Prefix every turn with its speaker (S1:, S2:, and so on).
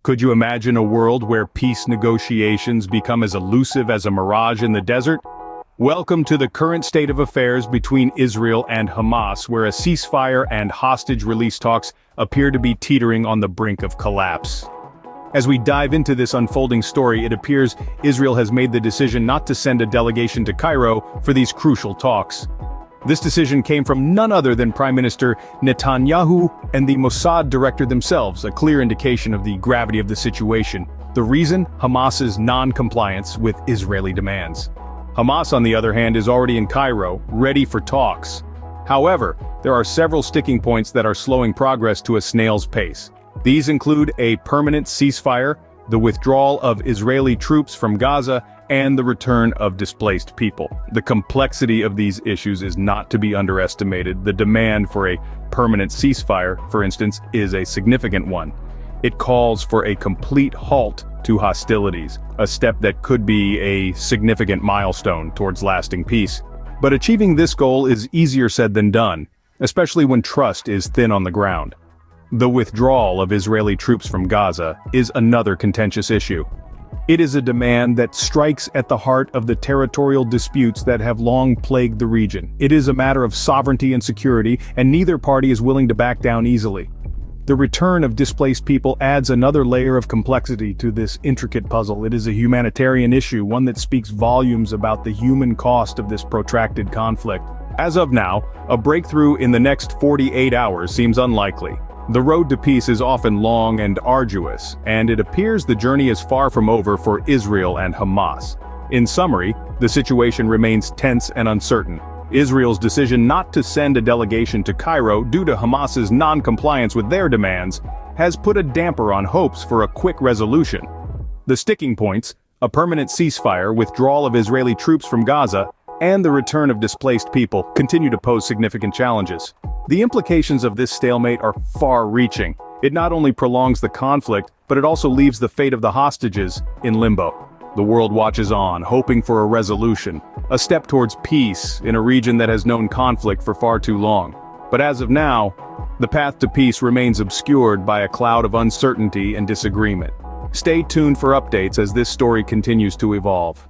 S1: Could you imagine a world where peace negotiations become as elusive as a mirage in the desert? Welcome to the current state of affairs between Israel and Hamas, where a ceasefire and hostage release talks appear to be teetering on the brink of collapse. As we dive into this unfolding story, it appears Israel has made the decision not to send a delegation to Cairo for these crucial talks. This decision came from none other than Prime Minister Netanyahu and the Mossad director themselves, a clear indication of the gravity of the situation. The reason? Hamas's non-compliance with Israeli demands. Hamas, on the other hand, is already in Cairo, ready for talks. However, there are several sticking points that are slowing progress to a snail's pace. These include a permanent ceasefire, the withdrawal of Israeli troops from Gaza, and the return of displaced people. The complexity of these issues is not to be underestimated. The demand for a permanent ceasefire, for instance, is a significant one. It calls for a complete halt to hostilities, a step that could be a significant milestone towards lasting peace. But achieving this goal is easier said than done, especially when trust is thin on the ground. The withdrawal of Israeli troops from Gaza is another contentious issue. It is a demand that strikes at the heart of the territorial disputes that have long plagued the region. It is a matter of sovereignty and security, and neither party is willing to back down easily. The return of displaced people adds another layer of complexity to this intricate puzzle. It is a humanitarian issue, one that speaks volumes about the human cost of this protracted conflict. As of now, a breakthrough in the next 48 hours seems unlikely. The road to peace is often long and arduous, and it appears the journey is far from over for Israel and Hamas. In summary, the situation remains tense and uncertain. Israel's decision not to send a delegation to Cairo due to Hamas's non-compliance with their demands has put a damper on hopes for a quick resolution. The sticking points, a permanent ceasefire, withdrawal of Israeli troops from Gaza, and the return of displaced people, continue to pose significant challenges. The implications of this stalemate are far-reaching. It not only prolongs the conflict, but it also leaves the fate of the hostages in limbo. The world watches on, hoping for a resolution, a step towards peace in a region that has known conflict for far too long. But as of now, the path to peace remains obscured by a cloud of uncertainty and disagreement. Stay tuned for updates as this story continues to evolve.